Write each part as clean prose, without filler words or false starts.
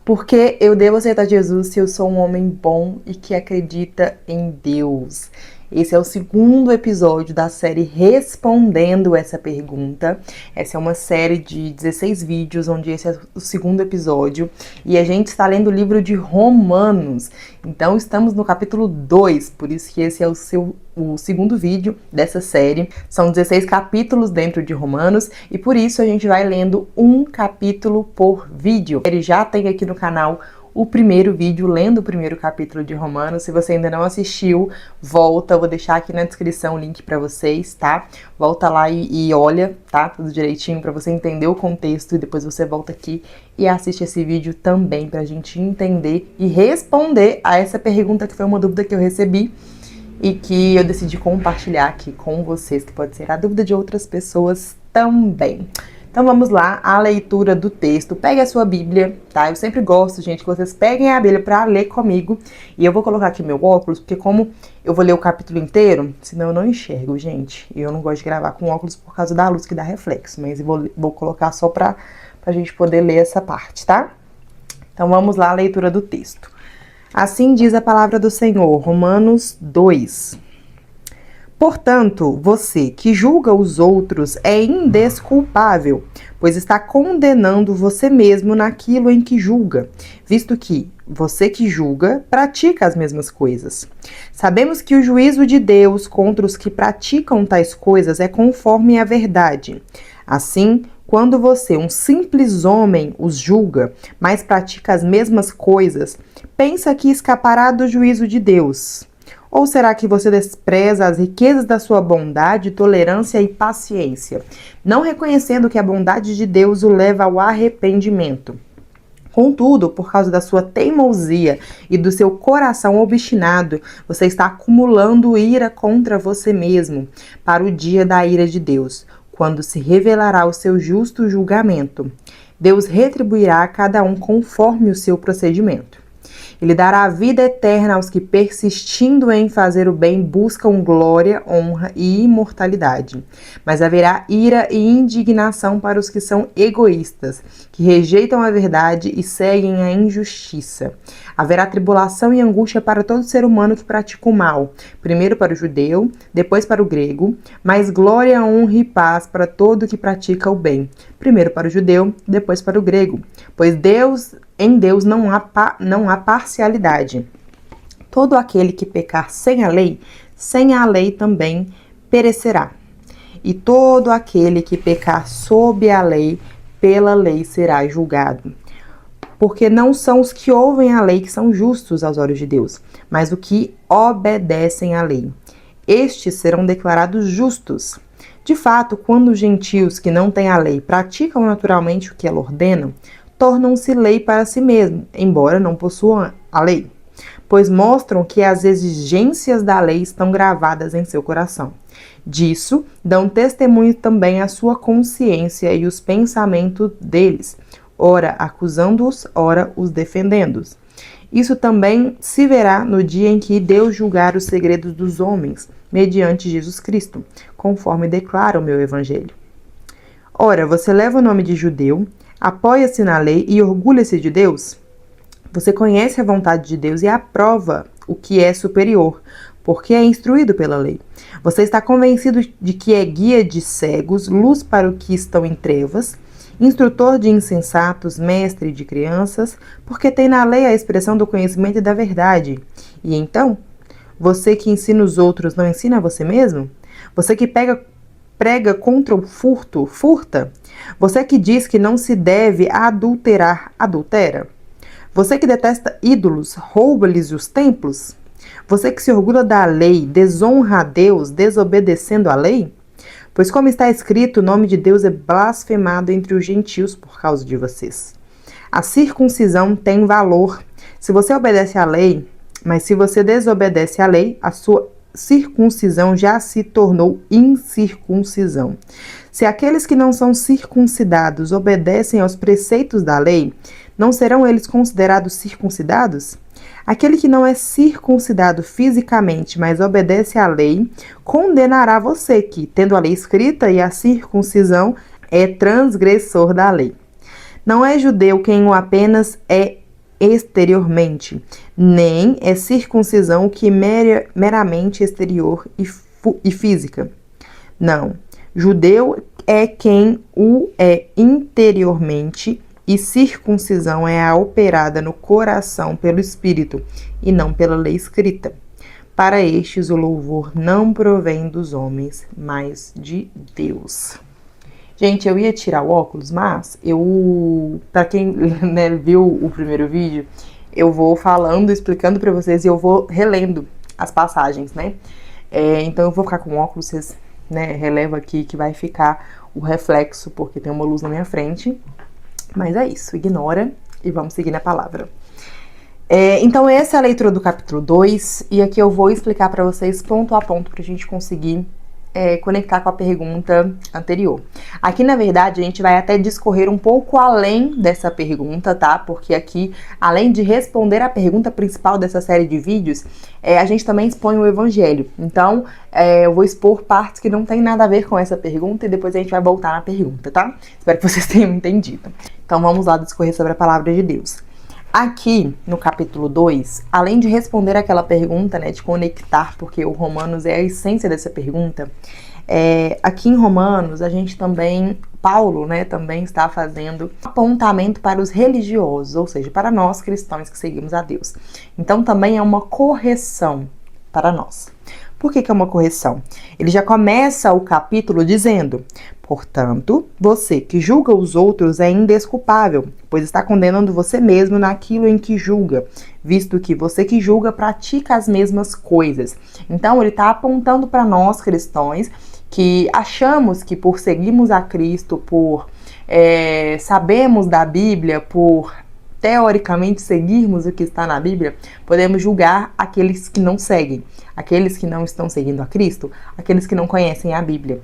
Porque eu devo aceitar Jesus se eu sou um homem bom e que acredita em Deus? Esse é o segundo episódio da série Respondendo essa pergunta. Essa é uma série de 16 vídeos, onde esse é o segundo episódio. E a gente está lendo o livro de Romanos. Então estamos no capítulo 2, por isso que esse é o segundo vídeo dessa série. São 16 capítulos dentro de Romanos e por isso a gente vai lendo um capítulo por vídeo. Ele já tem aqui no canal o primeiro vídeo, lendo o primeiro capítulo de Romanos. Se você ainda não assistiu, volta, eu vou deixar aqui na descrição o link pra vocês, tá? Volta lá e olha, tá? Tudo direitinho pra você entender o contexto e depois você volta aqui e assiste esse vídeo também pra gente entender e responder a essa pergunta que foi uma dúvida que eu recebi e que eu decidi compartilhar aqui com vocês, que pode ser a dúvida de outras pessoas também. Então vamos lá, a leitura do texto. Pegue a sua Bíblia, tá? Eu sempre gosto, gente, que vocês peguem a Bíblia para ler comigo. E eu vou colocar aqui meu óculos, porque como eu vou ler o capítulo inteiro, senão eu não enxergo, gente. E eu não gosto de gravar com óculos por causa da luz que dá reflexo. Mas eu vou colocar só pra gente poder ler essa parte, tá? Então vamos lá, a leitura do texto. Assim diz a palavra do Senhor, Romanos 2. Portanto, você que julga os outros é indesculpável, pois está condenando você mesmo naquilo em que julga, visto que você que julga pratica as mesmas coisas. Sabemos que o juízo de Deus contra os que praticam tais coisas é conforme a verdade. Assim, quando você, um simples homem, os julga, mas pratica as mesmas coisas, pensa que escapará do juízo de Deus. Ou será que você despreza as riquezas da sua bondade, tolerância e paciência, não reconhecendo que a bondade de Deus o leva ao arrependimento? Contudo, por causa da sua teimosia e do seu coração obstinado, você está acumulando ira contra você mesmo para o dia da ira de Deus, quando se revelará o seu justo julgamento. Deus retribuirá a cada um conforme o seu procedimento. Ele dará a vida eterna aos que, persistindo em fazer o bem, buscam glória, honra e imortalidade. Mas haverá ira e indignação para os que são egoístas, que rejeitam a verdade e seguem a injustiça. Haverá tribulação e angústia para todo ser humano que pratica o mal, primeiro para o judeu, depois para o grego, mas glória, honra e paz para todo que pratica o bem, primeiro para o judeu, depois para o grego, pois em Deus não há parcialidade. Todo aquele que pecar sem a lei também perecerá. E todo aquele que pecar sob a lei, pela lei será julgado. Porque não são os que ouvem a lei que são justos aos olhos de Deus, mas os que obedecem à lei. Estes serão declarados justos. De fato, quando os gentios que não têm a lei praticam naturalmente o que ela ordena, tornam-se lei para si mesmos, embora não possuam a lei, pois mostram que as exigências da lei estão gravadas em seu coração. Disso dão testemunho também a sua consciência e os pensamentos deles, ora acusando-os, ora os defendendo-os. Isso também se verá no dia em que Deus julgar os segredos dos homens, mediante Jesus Cristo, conforme declara o meu evangelho. Ora, você leva o nome de judeu, apoia-se na lei e orgulha-se de Deus? Você conhece a vontade de Deus e aprova o que é superior, porque é instruído pela lei. Você está convencido de que é guia de cegos, luz para o que estão em trevas, instrutor de insensatos, mestre de crianças, porque tem na lei a expressão do conhecimento e da verdade. E então, você que ensina os outros não ensina a você mesmo? Você que prega contra o furto, furta? Você que diz que não se deve adulterar, adultera? Você que detesta ídolos, rouba-lhes os templos? Você que se orgulha da lei, desonra a Deus, desobedecendo a lei? Pois como está escrito, o nome de Deus é blasfemado entre os gentios por causa de vocês. A circuncisão tem valor se você obedece à lei, mas se você desobedece à lei, a sua circuncisão já se tornou incircuncisão. Se aqueles que não são circuncidados obedecem aos preceitos da lei, não serão eles considerados circuncidados? Aquele que não é circuncidado fisicamente, mas obedece à lei, condenará você que, tendo a lei escrita e a circuncisão, é transgressor da lei. Não é judeu quem o apenas é exteriormente, nem é circuncisão que meramente exterior e física. Não. Judeu é quem o é interiormente, e circuncisão é a operada no coração pelo Espírito, e não pela lei escrita. Para estes, o louvor não provém dos homens, mas de Deus. Gente, eu ia tirar o óculos, mas pra quem né, viu o primeiro vídeo, eu vou falando, explicando pra vocês e eu vou relendo as passagens, né? Então eu vou ficar com o óculos, vocês né, relevam aqui que vai ficar o reflexo, porque tem uma luz na minha frente. Mas é isso, ignora e vamos seguir na palavra. Então essa é a leitura do capítulo 2, e aqui eu vou explicar para vocês ponto a ponto pra gente conseguir conectar com a pergunta anterior. Aqui, na verdade, a gente vai até discorrer um pouco além dessa pergunta, tá? Porque aqui, além de responder a pergunta principal dessa série de vídeos, a gente também expõe o evangelho. Então, eu vou expor partes que não tem nada a ver com essa pergunta e depois a gente vai voltar na pergunta, tá? Espero que vocês tenham entendido. Então, vamos lá discorrer sobre a palavra de Deus. Aqui, no capítulo 2, além de responder aquela pergunta, né, de conectar, porque o Romanos é a essência dessa pergunta, aqui em Romanos, a gente também, Paulo, né, também está fazendo apontamento para os religiosos, ou seja, para nós cristãos que seguimos a Deus. Então, também é uma correção para nós. Por que é uma correção? Ele já começa o capítulo dizendo: portanto, você que julga os outros é indesculpável, pois está condenando você mesmo naquilo em que julga, visto que você que julga pratica as mesmas coisas. Então, ele está apontando para nós cristãos que achamos que por seguirmos a Cristo, por sabermos da Bíblia, por teoricamente seguirmos o que está na Bíblia, podemos julgar aqueles que não seguem, aqueles que não estão seguindo a Cristo, aqueles que não conhecem a Bíblia.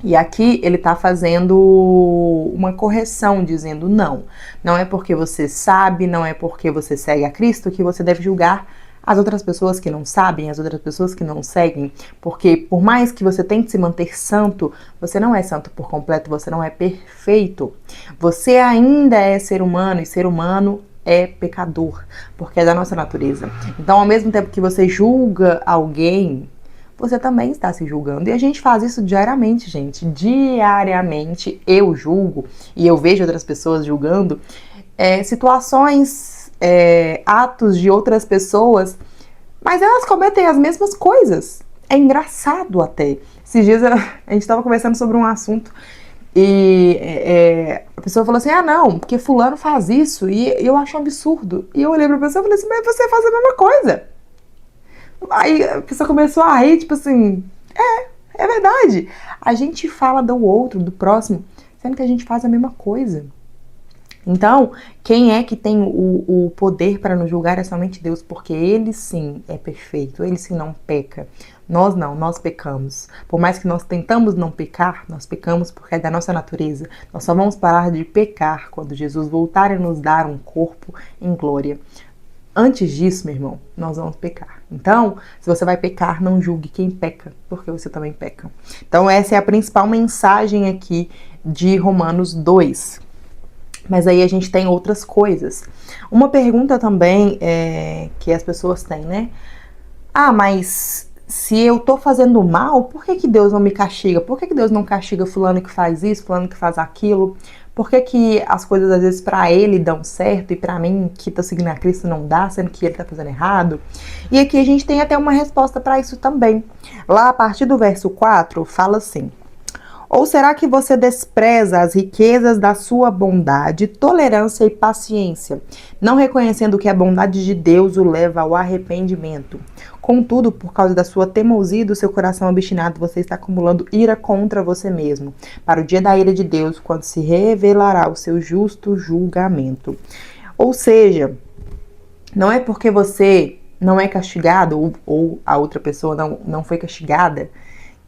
E aqui ele está fazendo uma correção, dizendo não é porque você sabe, não é porque você segue a Cristo que você deve julgar as outras pessoas que não sabem, as outras pessoas que não seguem, porque por mais que você tente se manter santo, você não é santo por completo, você não é perfeito. Você ainda é ser humano, e ser humano é pecador, porque é da nossa natureza. Então, ao mesmo tempo que você julga alguém, você também está se julgando. E a gente faz isso diariamente, gente. Diariamente eu julgo, e eu vejo outras pessoas julgando situações, atos de outras pessoas, mas elas cometem as mesmas coisas. É engraçado até. Esses dias a gente estava conversando sobre um assunto e a pessoa falou assim: não, porque fulano faz isso e eu acho um absurdo. E eu olhei pra pessoa e falei assim: mas você faz a mesma coisa. Aí a pessoa começou a rir, tipo assim, é verdade. A gente fala do outro, do próximo, sendo que a gente faz a mesma coisa. Então, quem é que tem o poder para nos julgar é somente Deus, porque Ele sim é perfeito, Ele sim não peca. Nós não, nós pecamos. Por mais que nós tentamos não pecar, nós pecamos porque é da nossa natureza. Nós só vamos parar de pecar quando Jesus voltar e nos dar um corpo em glória. Antes disso, meu irmão, nós vamos pecar. Então, se você vai pecar, não julgue quem peca, porque você também peca. Então, essa é a principal mensagem aqui de Romanos 2. Mas aí a gente tem outras coisas. Uma pergunta também que as pessoas têm, né? Mas se eu tô fazendo mal, por que Deus não me castiga? Por que Deus não castiga fulano que faz isso, fulano que faz aquilo? Por que as coisas às vezes pra ele dão certo e pra mim que tô seguindo a Cristo não dá, sendo que ele tá fazendo errado? E aqui a gente tem até uma resposta pra isso também. Lá a partir do verso 4 fala assim: ou será que você despreza as riquezas da sua bondade, tolerância e paciência, não reconhecendo que a bondade de Deus o leva ao arrependimento? Contudo, por causa da sua teimosia e do seu coração obstinado, você está acumulando ira contra você mesmo, para o dia da ira de Deus, quando se revelará o seu justo julgamento. Ou seja, não é porque você não é castigado, ou a outra pessoa não foi castigada,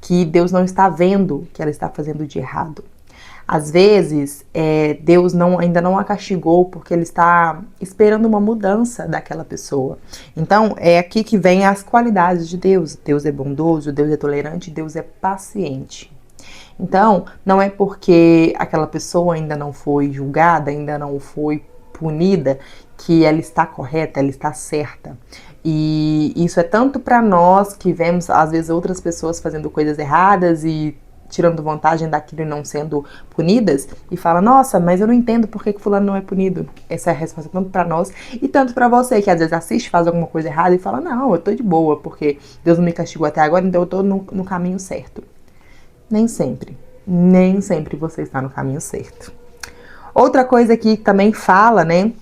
que Deus não está vendo o que ela está fazendo de errado. Às vezes, Deus ainda não a castigou porque Ele está esperando uma mudança daquela pessoa. Então, é aqui que vem as qualidades de Deus. Deus é bondoso, Deus é tolerante, Deus é paciente. Então, não é porque aquela pessoa ainda não foi julgada, ainda não foi punida, que ela está correta, ela está certa. E isso é tanto para nós que vemos, às vezes, outras pessoas fazendo coisas erradas e tirando vantagem daquilo e não sendo punidas, e fala, nossa, mas eu não entendo por que fulano não é punido. Essa é a resposta tanto para nós e tanto para você, que às vezes assiste, faz alguma coisa errada e fala, não, eu tô de boa, porque Deus não me castigou até agora, então eu tô no caminho certo. Nem sempre você está no caminho certo. Outra coisa que também fala, né,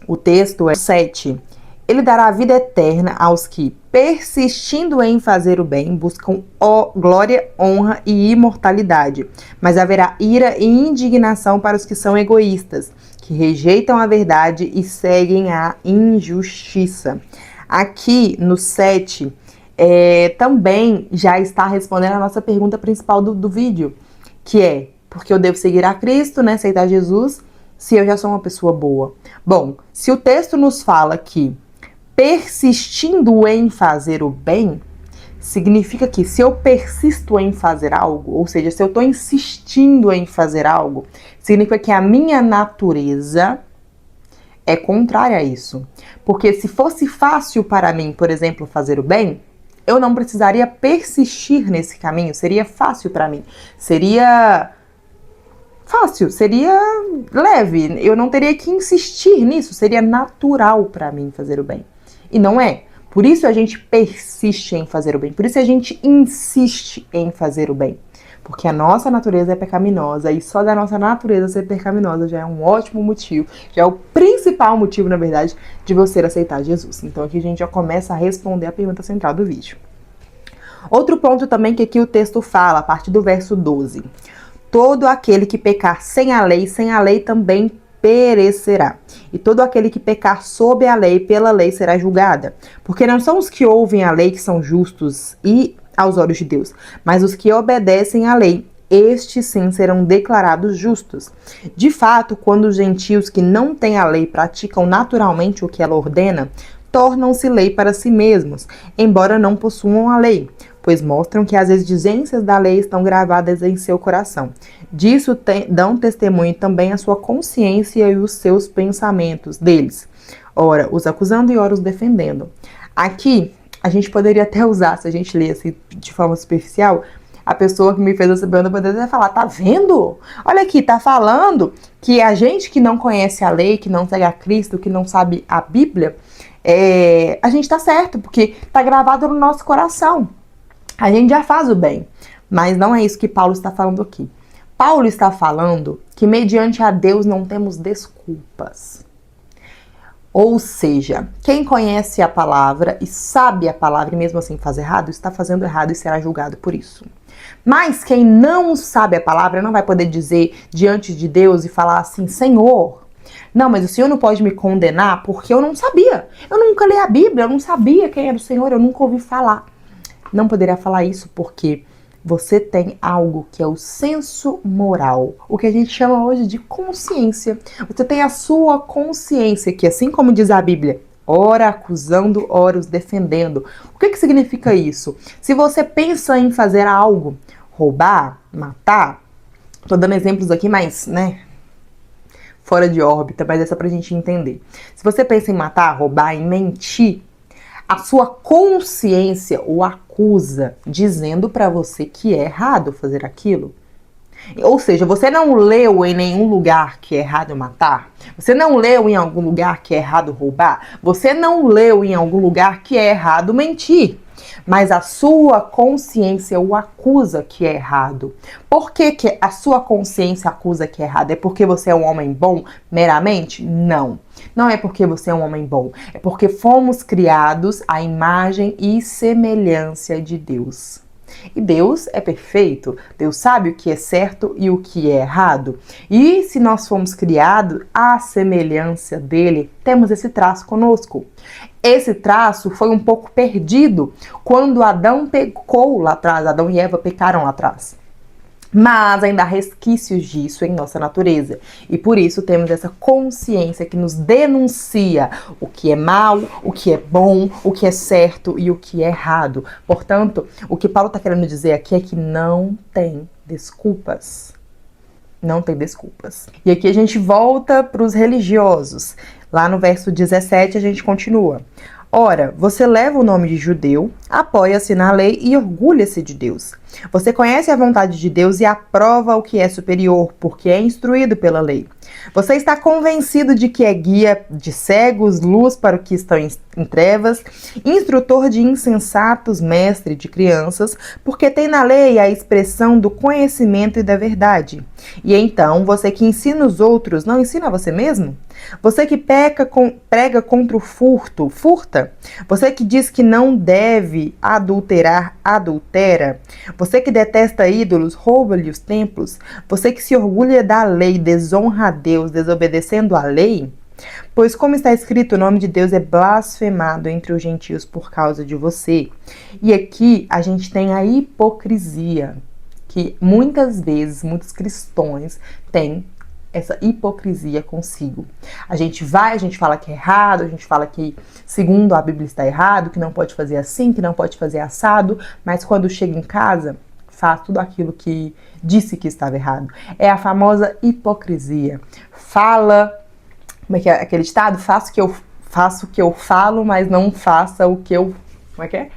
o texto é 7. Ele dará a vida eterna aos que, persistindo em fazer o bem, buscam glória, honra e imortalidade. Mas haverá ira e indignação para os que são egoístas, que rejeitam a verdade e seguem a injustiça. Aqui no 7, também já está respondendo a nossa pergunta principal do vídeo, que é, porque eu devo seguir a Cristo, né, aceitar Jesus, se eu já sou uma pessoa boa? Bom, se o texto nos fala que persistindo em fazer o bem, significa que se eu persisto em fazer algo, ou seja, se eu estou insistindo em fazer algo, significa que a minha natureza é contrária a isso. Porque se fosse fácil para mim, por exemplo, fazer o bem, eu não precisaria persistir nesse caminho, seria fácil para mim, seria fácil, seria leve, eu não teria que insistir nisso, seria natural para mim fazer o bem. E não é. Por isso a gente persiste em fazer o bem, por isso a gente insiste em fazer o bem. Porque a nossa natureza é pecaminosa e só da nossa natureza ser pecaminosa já é um ótimo motivo, já é o principal motivo, na verdade, de você aceitar Jesus. Então aqui a gente já começa a responder a pergunta central do vídeo. Outro ponto também que aqui o texto fala, a partir do verso 12. Todo aquele que pecar sem a lei também perecerá. E todo aquele que pecar sob a lei, pela lei será julgada. Porque não são os que ouvem a lei que são justos e aos olhos de Deus, mas os que obedecem à lei, estes sim serão declarados justos. De fato, quando os gentios que não têm a lei praticam naturalmente o que ela ordena, tornam-se lei para si mesmos, embora não possuam a lei, pois mostram que as exigências da lei estão gravadas em seu coração. Disso dão testemunho também a sua consciência e os seus pensamentos deles, ora os acusando e ora os defendendo. Aqui, a gente poderia até usar, se a gente ler assim de forma superficial, a pessoa que me fez essa pergunta poderia até falar, tá vendo? Olha aqui, tá falando que a gente que não conhece a lei, que não segue a Cristo, que não sabe a Bíblia, a gente tá certo, porque tá gravado no nosso coração. A gente já faz o bem, mas não é isso que Paulo está falando aqui. Paulo está falando que mediante a Deus não temos desculpas. Ou seja, quem conhece a palavra e sabe a palavra e mesmo assim faz errado, está fazendo errado e será julgado por isso. Mas quem não sabe a palavra não vai poder dizer diante de Deus e falar assim, Senhor, não, mas o Senhor não pode me condenar porque eu não sabia. Eu nunca li a Bíblia, eu não sabia quem era o Senhor, eu nunca ouvi falar. Não poderia falar isso porque você tem algo que é o senso moral, o que a gente chama hoje de consciência. Você tem a sua consciência, que assim como diz a Bíblia, ora acusando, ora os defendendo. O que significa isso? Se você pensa em fazer algo, roubar, matar, tô dando exemplos aqui, mas, né, fora de órbita, mas é só pra gente entender. Se você pensa em matar, roubar, em mentir, a sua consciência o acusa, dizendo para você que é errado fazer aquilo. Ou seja, você não leu em nenhum lugar que é errado matar? Você não leu em algum lugar que é errado roubar? Você não leu em algum lugar que é errado mentir? Mas a sua consciência o acusa que é errado. Por que a sua consciência acusa que é errado? É porque você é um homem bom meramente? Não. Não é porque você é um homem bom. É porque fomos criados à imagem e semelhança de Deus. E Deus é perfeito, Deus sabe o que é certo e o que é errado. E se nós fomos criados à semelhança dele, temos esse traço conosco. Esse traço foi um pouco perdido quando Adão pecou lá atrás, Adão e Eva pecaram lá atrás. Mas ainda há resquícios disso em nossa natureza. E por isso temos essa consciência que nos denuncia o que é mal, o que é bom, o que é certo e o que é errado. Portanto, o que Paulo está querendo dizer aqui é que não tem desculpas. Não tem desculpas. E aqui a gente volta para os religiosos. Lá no verso 17 a gente continua. Ora, você leva o nome de judeu, apoia-se na lei e orgulha-se de Deus. Você conhece a vontade de Deus e aprova o que é superior, porque é instruído pela lei. Você está convencido de que é guia de cegos, luz para os que estão em trevas, instrutor de insensatos, mestre de crianças, porque tem na lei a expressão do conhecimento e da verdade. E então, você que ensina os outros, não ensina a você mesmo? Você que prega contra o furto, furta? Você que diz que não deve adulterar, adultera? Você que detesta ídolos, rouba-lhe os templos? Você que se orgulha da lei, desonra a Deus, desobedecendo a lei? Pois como está escrito, o nome de Deus é blasfemado entre os gentios por causa de você. E aqui a gente tem a hipocrisia, que muitas vezes muitos cristãos têm essa hipocrisia consigo. A gente fala que é errado, a gente fala que segundo a Bíblia está errado, que não pode fazer assim, que não pode fazer assado, mas quando chega em casa, faz tudo aquilo que disse que estava errado. É a famosa hipocrisia. Fala, como é que é aquele ditado? Faço o que eu falo, mas não faça o que eu... Como é que é?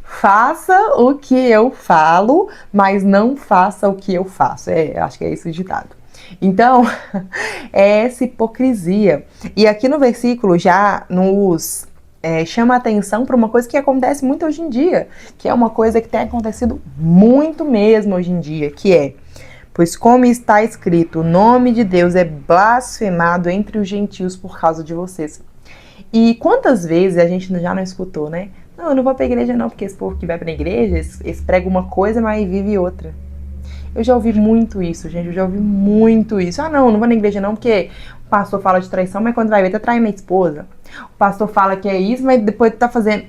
Faça o que eu falo, mas não faça o que eu faço. Acho que é esse o ditado. Então, é essa hipocrisia. E aqui no versículo já nos chama a atenção para uma coisa que acontece muito hoje em dia, que é uma coisa que tem acontecido muito mesmo hoje em dia, que é: pois como está escrito, o nome de Deus é blasfemado entre os gentios por causa de vocês. E quantas vezes a gente já não escutou, né? Não, eu não vou pra igreja não, porque esse povo que vai pra igreja, eles pregam uma coisa, mas vive outra. Eu já ouvi muito isso, gente, eu já ouvi muito isso. Ah, não vou na igreja não, porque o pastor fala de traição, mas quando vai ver, tá traindo minha esposa. O pastor fala que é isso, mas depois tá fazendo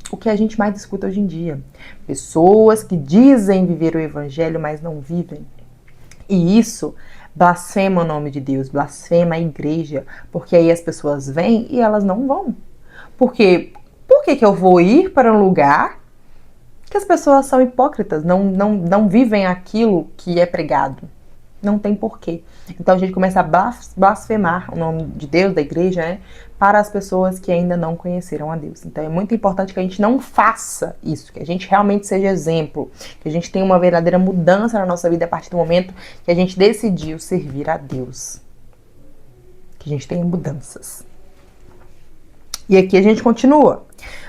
o que a gente mais escuta hoje em dia. Pessoas que dizem viver o evangelho, mas não vivem. E isso blasfema o nome de Deus, blasfema a igreja, porque aí as pessoas vêm e elas não vão. Porque por que eu vou ir para um lugar que as pessoas são hipócritas, não vivem aquilo que é pregado? Não tem porquê. Então a gente começa a blasfemar o nome de Deus, da igreja, né, para as pessoas que ainda não conheceram a Deus. Então é muito importante que a gente não faça isso, que a gente realmente seja exemplo, que a gente tenha uma verdadeira mudança na nossa vida a partir do momento que a gente decidiu servir a Deus. Que a gente tenha mudanças. E aqui a gente continua.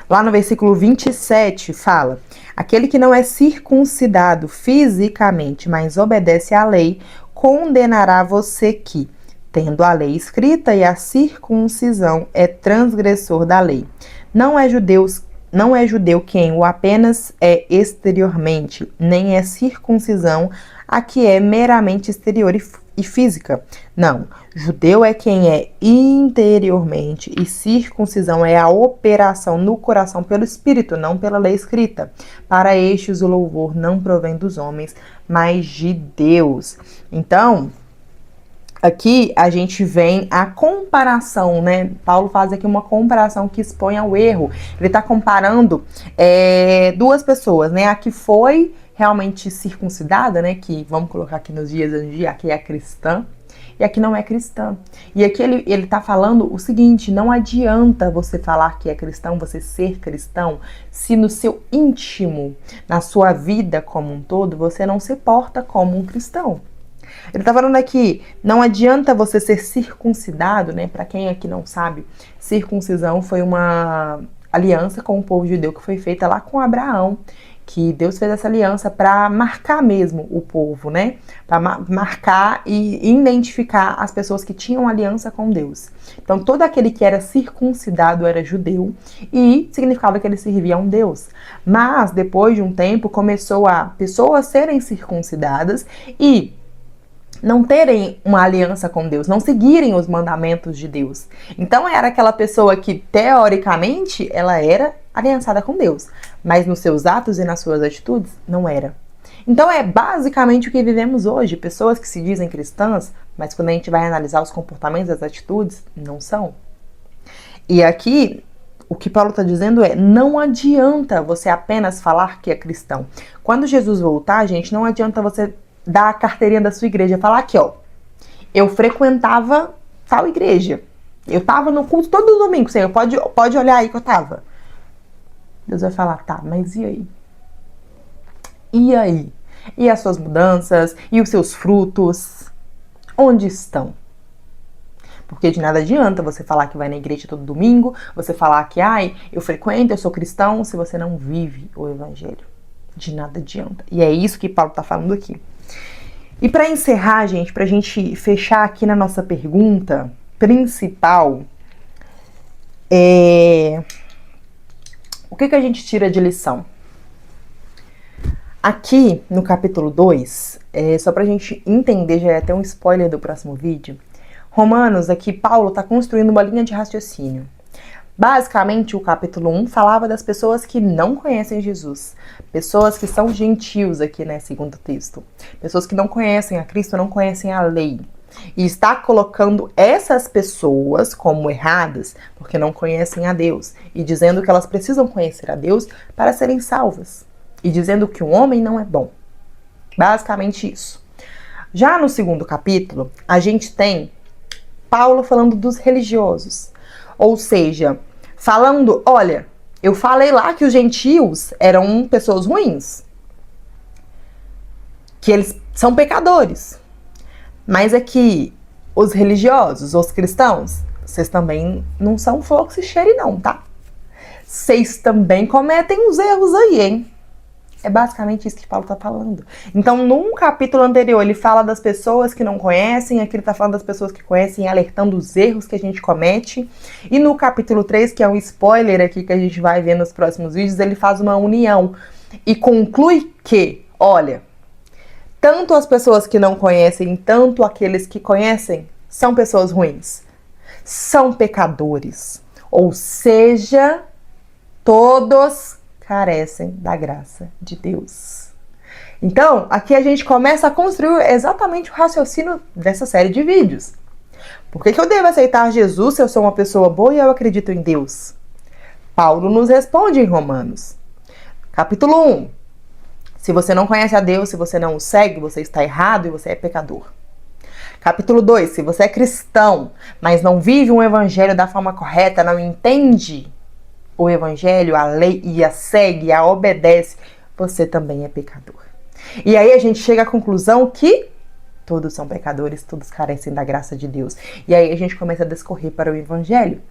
Lá no versículo 27 fala: aquele que não é circuncidado fisicamente, mas obedece à lei, condenará você que, tendo a lei escrita e a circuncisão é transgressor da lei. Não é judeu quem o apenas é exteriormente, nem é circuncisão a que é meramente exterior e física. Não, judeu é quem é interiormente, e circuncisão é a operação no coração pelo Espírito, não pela lei escrita. Para estes o louvor não provém dos homens, mas de Deus. Então, aqui a gente vem a comparação, né? Paulo faz aqui uma comparação que expõe ao erro. Ele está comparando duas pessoas, né? A que foi realmente circuncidada, né? Que vamos colocar aqui nos dias de hoje, aqui é a cristã, e aqui não é cristã. E aqui ele tá falando o seguinte: não adianta você falar que é cristão, você ser cristão, se no seu íntimo, na sua vida como um todo, você não se porta como um cristão. Ele tá falando aqui, não adianta você ser circuncidado, né? Para quem aqui não sabe, circuncisão foi uma aliança com o povo judeu que foi feita lá com Abraão, que Deus fez essa aliança para marcar mesmo o povo, né? Para marcar e identificar as pessoas que tinham aliança com Deus. Então, todo aquele que era circuncidado era judeu e significava que ele servia a um Deus. Mas, depois de um tempo, começou a pessoas serem circuncidadas e não terem uma aliança com Deus, não seguirem os mandamentos de Deus. Então era aquela pessoa que, teoricamente, ela era aliançada com Deus, mas nos seus atos e nas suas atitudes, não era. Então é basicamente o que vivemos hoje, pessoas que se dizem cristãs, mas quando a gente vai analisar os comportamentos, as atitudes, não são. E aqui, o que Paulo está dizendo é, não adianta você apenas falar que é cristão. Quando Jesus voltar, gente, não adianta você dar a carteirinha da sua igreja, falar aqui, ó, eu frequentava tal igreja, Eu tava no culto todo domingo, Senhor, pode olhar aí que eu tava. Deus vai falar, tá, mas e aí? E aí? E as suas mudanças? E os seus frutos? Onde estão? Porque de nada adianta você falar que vai na igreja todo domingo, você falar que, eu frequento, eu sou cristão, se você não vive o evangelho. De nada adianta. E é isso que Paulo tá falando aqui. E para encerrar, gente, pra gente fechar aqui na nossa pergunta principal, o que a gente tira de lição? Aqui no capítulo 2, só pra gente entender, já é até um spoiler do próximo vídeo, Romanos, aqui Paulo está construindo uma linha de raciocínio. Basicamente, o capítulo 1 falava das pessoas que não conhecem Jesus, pessoas que são gentios aqui, né, segundo o texto, pessoas que não conhecem a Cristo, não conhecem a lei. E está colocando essas pessoas como erradas, porque não conhecem a Deus, e dizendo que elas precisam conhecer a Deus para serem salvas, e dizendo que o homem não é bom. Basicamente isso. Já no segundo capítulo, a gente tem Paulo falando dos religiosos, ou seja, falando, olha, eu falei lá que os gentios eram pessoas ruins, que eles são pecadores, mas é que os religiosos, os cristãos, vocês também não são flor que se cheire não, tá? Vocês também cometem uns erros aí, hein? É basicamente isso que Paulo está falando. Então, num capítulo anterior, ele fala das pessoas que não conhecem, aqui ele está falando das pessoas que conhecem, alertando os erros que a gente comete. E no capítulo 3, que é um spoiler aqui que a gente vai ver nos próximos vídeos, ele faz uma união e conclui que, olha, tanto as pessoas que não conhecem, tanto aqueles que conhecem, são pessoas ruins. São pecadores. Ou seja, todos carecem da graça de Deus. Então, aqui a gente começa a construir exatamente o raciocínio dessa série de vídeos. Por que eu devo aceitar Jesus se eu sou uma pessoa boa e eu acredito em Deus? Paulo nos responde em Romanos. Capítulo 1. Se você não conhece a Deus, se você não o segue, você está errado e você é pecador. Capítulo 2. Se você é cristão, mas não vive um evangelho da forma correta, não entende o evangelho, a lei, e a segue, a obedece, você também é pecador. E aí a gente chega à conclusão que todos são pecadores, todos carecem da graça de Deus. E aí a gente começa a discorrer para o evangelho.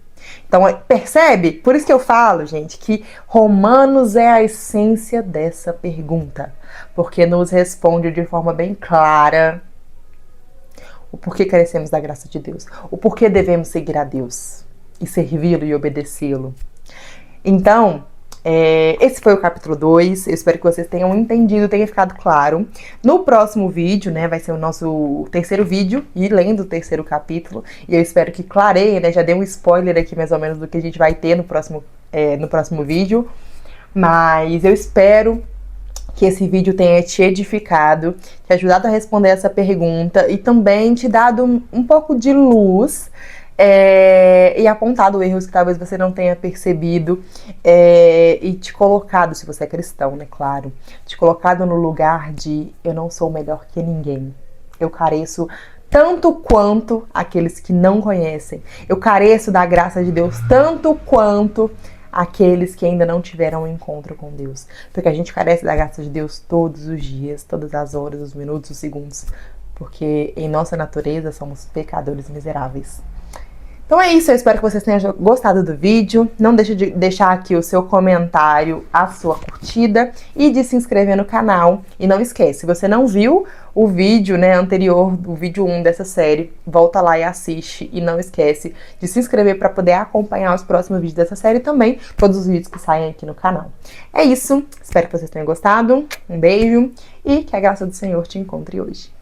Então, percebe? Por isso que eu falo, gente, que Romanos é a essência dessa pergunta. Porque nos responde de forma bem clara o porquê carecemos da graça de Deus. O porquê devemos seguir a Deus e servi-lo e obedecê-lo. Então, esse foi o capítulo 2, eu espero que vocês tenham entendido, tenha ficado claro. No próximo vídeo, né, vai ser o nosso terceiro vídeo, e lendo o terceiro capítulo, e eu espero que clareie, né, já dei um spoiler aqui mais ou menos do que a gente vai ter no próximo vídeo, mas eu espero que esse vídeo tenha te edificado, te ajudado a responder essa pergunta, e também te dado um pouco de luz, e apontado erros que talvez você não tenha percebido, e te colocado, se você é cristão, né, claro, te colocado no lugar de eu não sou melhor que ninguém, eu careço tanto quanto aqueles que não conhecem, eu careço da graça de Deus tanto quanto aqueles que ainda não tiveram um encontro com Deus, porque a gente carece da graça de Deus todos os dias, todas as horas, os minutos, os segundos, porque em nossa natureza somos pecadores miseráveis. Então é isso, eu espero que vocês tenham gostado do vídeo. Não deixe de deixar aqui o seu comentário, a sua curtida e de se inscrever no canal. E não esquece, se você não viu o vídeo, né, anterior, o vídeo 1 dessa série, volta lá e assiste. E não esquece de se inscrever para poder acompanhar os próximos vídeos dessa série e também todos os vídeos que saem aqui no canal. É isso, espero que vocês tenham gostado. Um beijo e que a graça do Senhor te encontre hoje.